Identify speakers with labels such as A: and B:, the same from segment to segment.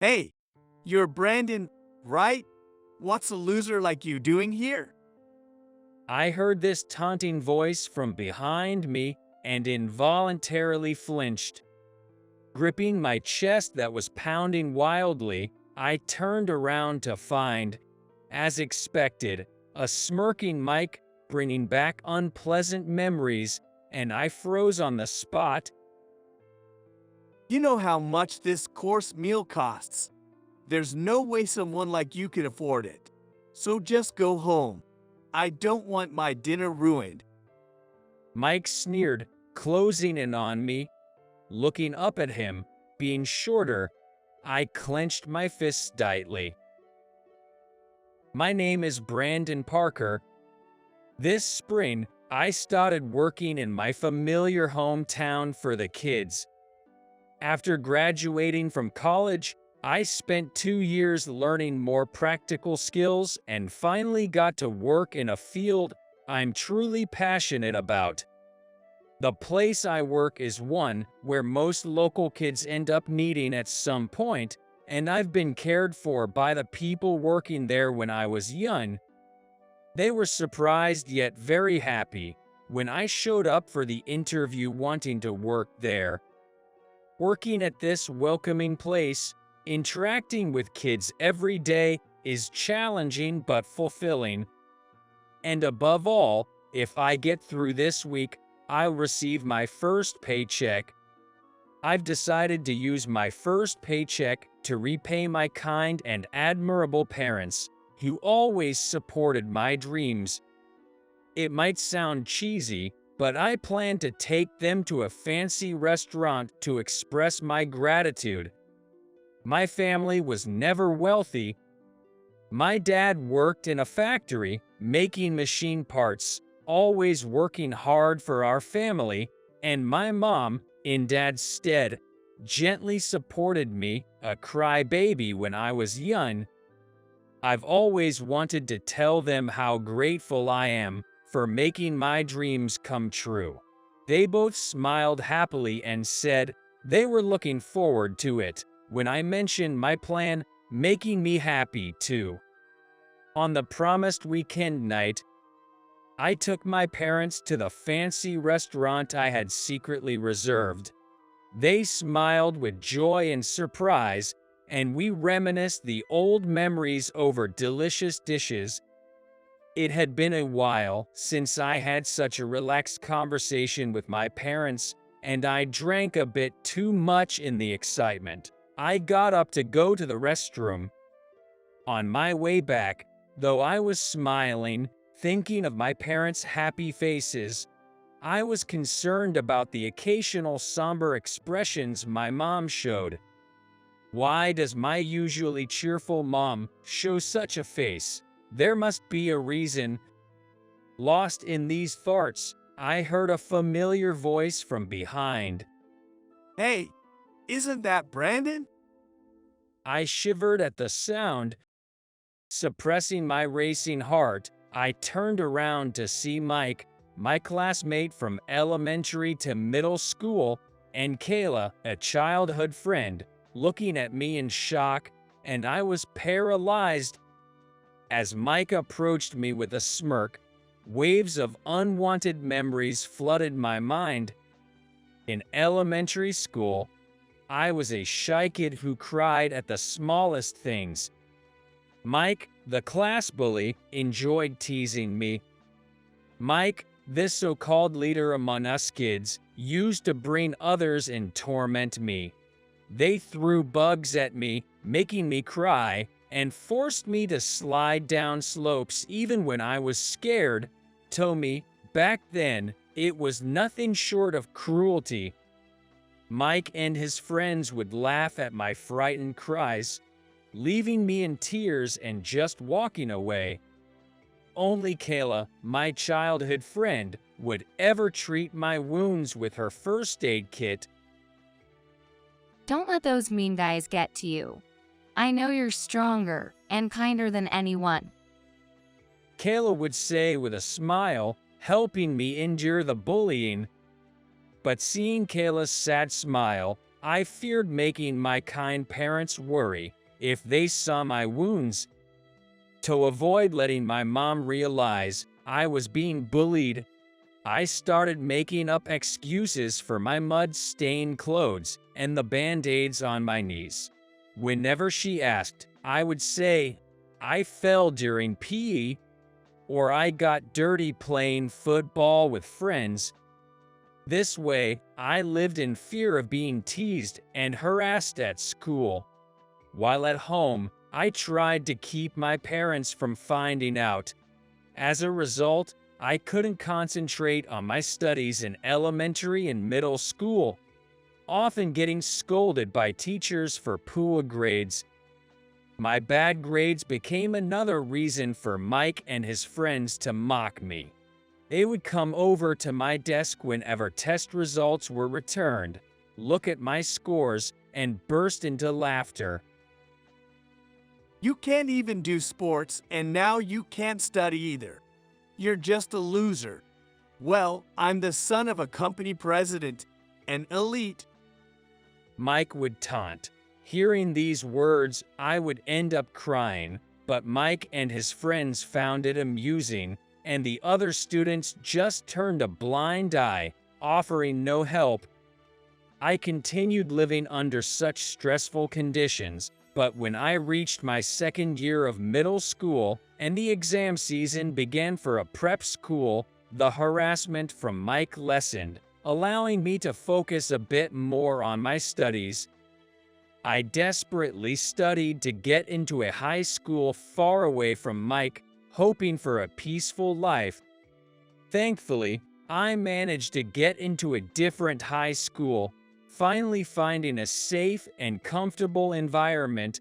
A: Hey, you're Brandon, right? What's a loser like you doing here?
B: I heard this taunting voice from behind me and involuntarily flinched. Gripping my chest that was pounding wildly, I turned around to find, as expected, a smirking Mike bringing back unpleasant memories, and I froze on the spot.
A: You know how much this course meal costs. There's no way someone like you can afford it. So just go home. I don't want my dinner ruined.
B: Mike sneered, closing in on me. Looking up at him, being shorter, I clenched my fists tightly. My name is Brandon Parker. This spring, I started working in my familiar hometown for the kids. After graduating from college, I spent 2 years learning more practical skills and finally got to work in a field I'm truly passionate about. The place I work is one where most local kids end up needing at some point, and I've been cared for by the people working there when I was young. They were surprised yet very happy when I showed up for the interview wanting to work there. Working at this welcoming place, interacting with kids every day is challenging but fulfilling. And above all, if I get through this week, I'll receive my first paycheck. I've decided to use my first paycheck to repay my kind and admirable parents, who always supported my dreams. It might sound cheesy, but I plan to take them to a fancy restaurant to express my gratitude. My family was never wealthy. My dad worked in a factory, making machine parts, always working hard for our family, and my mom, in Dad's stead, gently supported me, a crybaby when I was young. I've always wanted to tell them how grateful I am for making my dreams come true. They both smiled happily and said they were looking forward to it when I mentioned my plan, making me happy too. On the promised weekend night, I took my parents to the fancy restaurant I had secretly reserved. They smiled with joy and surprise, and we reminisced the old memories over delicious dishes. It had been a while since I had such a relaxed conversation with my parents, and I drank a bit too much in the excitement. I got up to go to the restroom. On my way back, though I was smiling, thinking of my parents' happy faces, I was concerned about the occasional somber expressions my mom showed. Why does my usually cheerful mom show such a face? There must be a reason. Lost in these thoughts, I heard a familiar voice from behind.
A: Hey, isn't that Brandon?
B: I shivered at the sound. Suppressing my racing heart, I turned around to see Mike, my classmate from elementary to middle school, and Kayla, a childhood friend, looking at me in shock, and I was paralyzed. As Mike approached me with a smirk, waves of unwanted memories flooded my mind. In elementary school, I was a shy kid who cried at the smallest things. Mike, the class bully, enjoyed teasing me. Mike, this so-called leader among us kids, used to bring others and torment me. They threw bugs at me, making me cry, and forced me to slide down slopes even when I was scared. To me, back then, it was nothing short of cruelty. Mike and his friends would laugh at my frightened cries, leaving me in tears and just walking away. Only Kayla, my childhood friend, would ever treat my wounds with her first aid kit.
C: Don't let those mean guys get to you. I know you're stronger and kinder than anyone.
B: Kayla would say with a smile, helping me endure the bullying. But seeing Kayla's sad smile, I feared making my kind parents worry if they saw my wounds. To avoid letting my mom realize I was being bullied, I started making up excuses for my mud-stained clothes and the band-aids on my knees. Whenever she asked, I would say, I fell during PE, or I got dirty playing football with friends. This way, I lived in fear of being teased and harassed at school. While at home, I tried to keep my parents from finding out. As a result, I couldn't concentrate on my studies in elementary and middle school, often getting scolded by teachers for poor grades. My bad grades became another reason for Mike and his friends to mock me. They would come over to my desk whenever test results were returned, look at my scores, and burst into laughter.
A: You can't even do sports, and now you can't study either. You're just a loser. Well, I'm the son of a company president, an elite.
B: Mike would taunt. Hearing these words, I would end up crying, but Mike and his friends found it amusing, and the other students just turned a blind eye, offering no help. I continued living under such stressful conditions, but when I reached my second year of middle school and the exam season began for a prep school, the harassment from Mike lessened, allowing me to focus a bit more on my studies. I desperately studied to get into a high school far away from Mike, hoping for a peaceful life. Thankfully, I managed to get into a different high school, finally finding a safe and comfortable environment.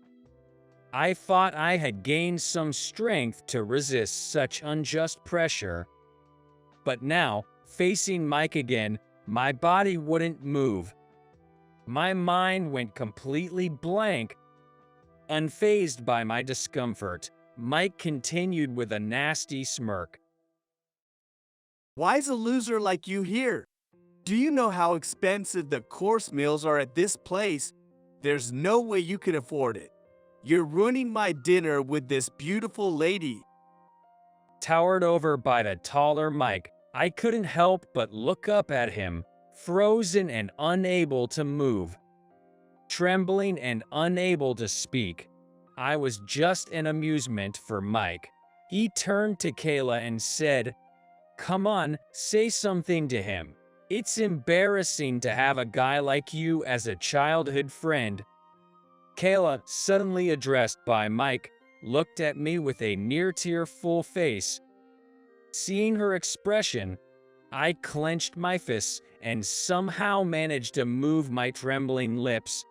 B: I thought I had gained some strength to resist such unjust pressure. But now, facing Mike again, my body wouldn't move. My mind went completely blank. Unfazed by my discomfort, Mike continued with a nasty smirk.
A: Why's a loser like you here? Do you know how expensive the course meals are at this place? There's no way you can afford it. You're ruining my dinner with this beautiful lady.
B: Towered over by the taller Mike, I couldn't help but look up at him, frozen and unable to move. Trembling and unable to speak, I was just an amusement for Mike. He turned to Kayla and said, "Come on, say something to him. It's embarrassing to have a guy like you as a childhood friend." Kayla, suddenly addressed by Mike, looked at me with a near-tear-full face. Seeing her expression, I clenched my fists and somehow managed to move my trembling lips.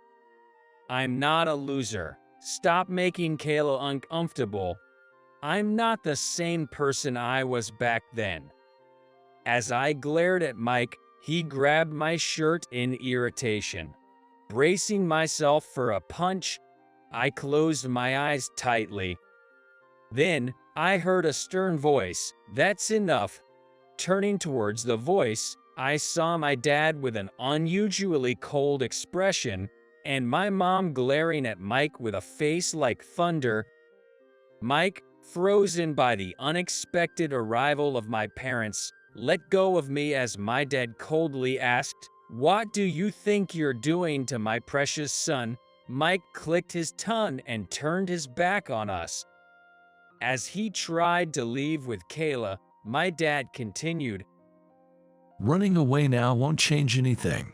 B: "I'm not a loser. Stop making Kayla uncomfortable. I'm not the same person I was back then." As I glared at Mike, he grabbed my shirt in irritation. Bracing myself for a punch, I closed my eyes tightly. Then, I heard a stern voice, "That's enough." Turning towards the voice, I saw my dad with an unusually cold expression, and my mom glaring at Mike with a face like thunder. Mike, frozen by the unexpected arrival of my parents, let go of me as my dad coldly asked, "What do you think you're doing to my precious son?" Mike clicked his tongue and turned his back on us. As he tried to leave with Kayla, my dad continued,
D: "Running away now won't change anything.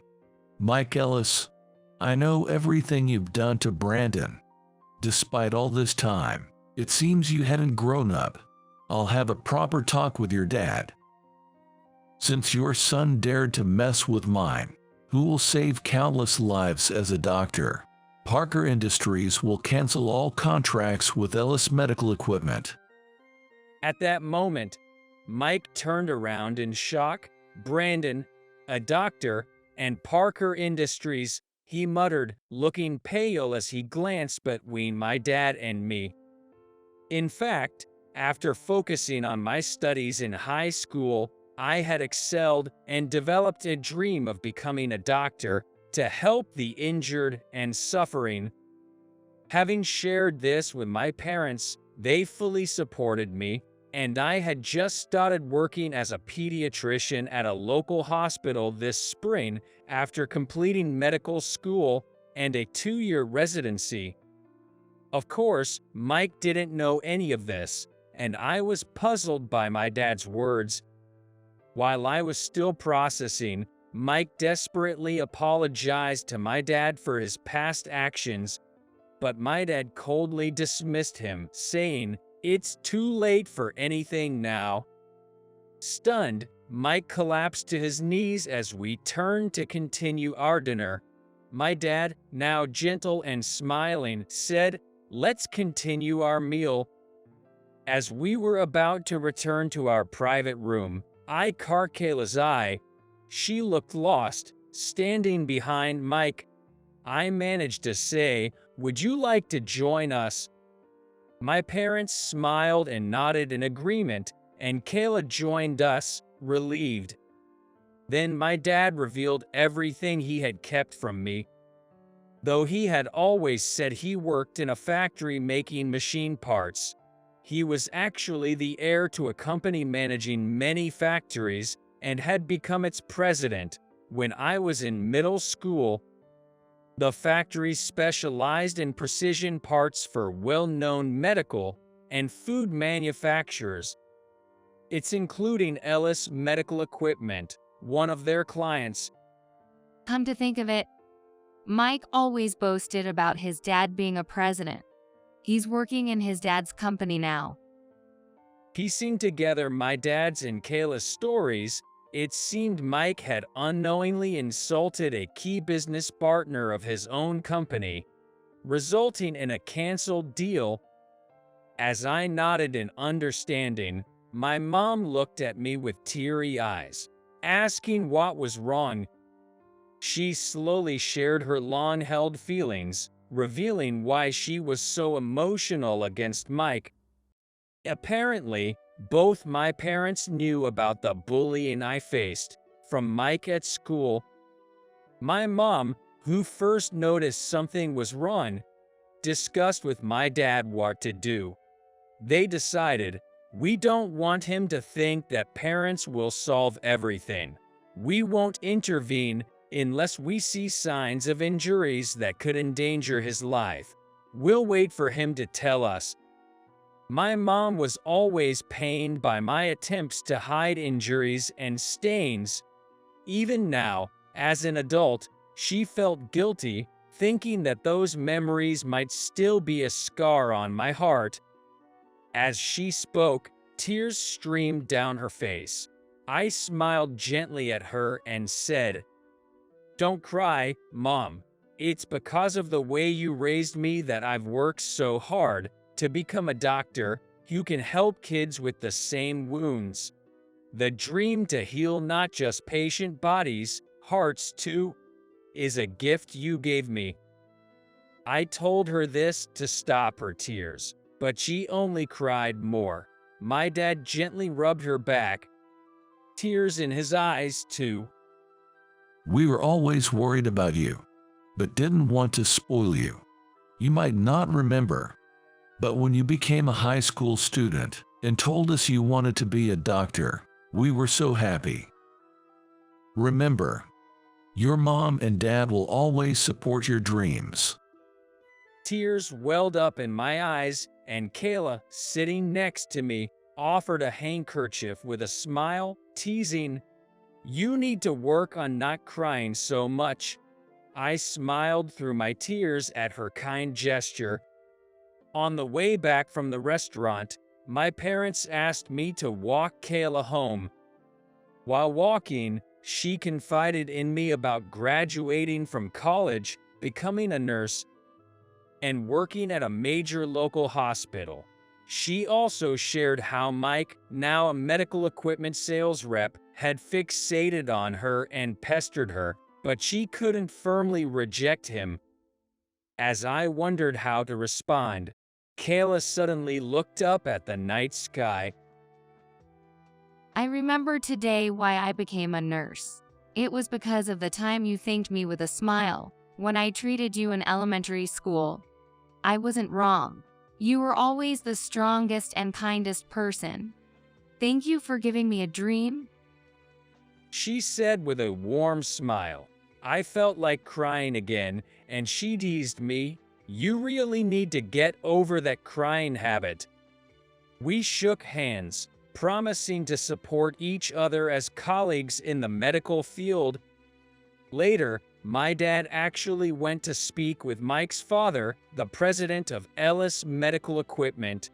D: Mike Ellis, I know everything you've done to Brandon. Despite all this time, it seems you hadn't grown up. I'll have a proper talk with your dad. Since your son dared to mess with mine, who will save countless lives as a doctor, Parker Industries will cancel all contracts with Ellis Medical Equipment."
B: At that moment, Mike turned around in shock. "Brandon, a doctor, and Parker Industries," he muttered, looking pale as he glanced between my dad and me. In fact, after focusing on my studies in high school, I had excelled and developed a dream of becoming a doctor. to help the injured and suffering. Having shared this with my parents, they fully supported me, and I had just started working as a pediatrician at a local hospital this spring after completing medical school and a 2-year residency. Of course, Mike didn't know any of this, and I was puzzled by my dad's words. While I was still processing, Mike desperately apologized to my dad for his past actions, but my dad coldly dismissed him, saying, "It's too late for anything now." Stunned, Mike collapsed to his knees as we turned to continue our dinner. My dad, now gentle and smiling, said, "Let's continue our meal." As we were about to return to our private room, I caught Kayla's eye. She looked lost, standing behind Mike. I managed to say, "Would you like to join us?" My parents smiled and nodded in agreement, and Kayla joined us, relieved. Then my dad revealed everything he had kept from me. Though he had always said he worked in a factory making machine parts, he was actually the heir to a company managing many factories and had become its president when I was in middle school. The factory specialized in precision parts for well-known medical and food manufacturers. It's including Ellis Medical Equipment, one of their clients.
C: Come to think of it, Mike always boasted about his dad being a president. He's working in his dad's company now.
B: Piecing together my dad's and Kayla's stories, it seemed Mike had unknowingly insulted a key business partner of his own company, resulting in a canceled deal. As I nodded in understanding, my mom looked at me with teary eyes, asking what was wrong. She slowly shared her long-held feelings, revealing why she was so emotional against Mike. Apparently, both my parents knew about the bullying I faced from Mike at school. My mom, who first noticed something was wrong, discussed with my dad what to do. They decided, "We don't want him to think that parents will solve everything. We won't intervene unless we see signs of injuries that could endanger his life. We'll wait for him to tell us." My mom was always pained by my attempts to hide injuries and stains. Even now, as an adult, she felt guilty, thinking that those memories might still be a scar on my heart. As she spoke, tears streamed down her face. I smiled gently at her and said, "Don't cry, Mom. It's because of the way you raised me that I've worked so hard to become a doctor who can help kids with the same wounds. The dream to heal not just patient bodies, hearts too, is a gift you gave me." I told her this to stop her tears, but she only cried more. My dad gently rubbed her back, tears in his eyes too.
D: We were always worried about you, but didn't want to spoil you. You might not remember, but when you became a high school student and told us you wanted to be a doctor, we were so happy. Remember, your mom and dad will always support your dreams.
B: Tears welled up in my eyes, and Kayla, sitting next to me, offered a handkerchief with a smile, teasing, "You need to work on not crying so much." I smiled through my tears at her kind gesture. On the way back from the restaurant, my parents asked me to walk Kayla home. While walking, she confided in me about graduating from college, becoming a nurse, and working at a major local hospital. She also shared how Mike, now a medical equipment sales rep, had fixated on her and pestered her, but she couldn't firmly reject him. As I wondered how to respond, Kayla suddenly looked up at the night sky.
C: I remember today why I became a nurse. It was because of the time you thanked me with a smile when I treated you in elementary school. I wasn't wrong. You were always the strongest and kindest person. Thank you for giving me a dream.
B: She said with a warm smile. I felt like crying again, and she teased me. You really need to get over that crying habit. We shook hands, promising to support each other as colleagues in the medical field. Later, my dad actually went to speak with Mike's father, the president of Ellis Medical Equipment.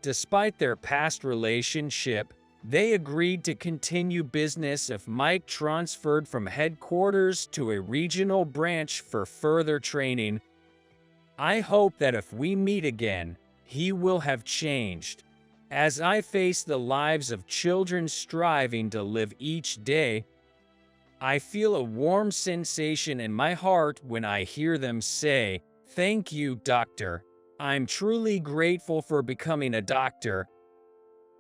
B: Despite their past relationship, they agreed to continue business if Mike transferred from headquarters to a regional branch for further training. I hope that if we meet again, he will have changed. As I face the lives of children striving to live each day, I feel a warm sensation in my heart when I hear them say, "Thank you, doctor. I'm truly grateful for becoming a doctor.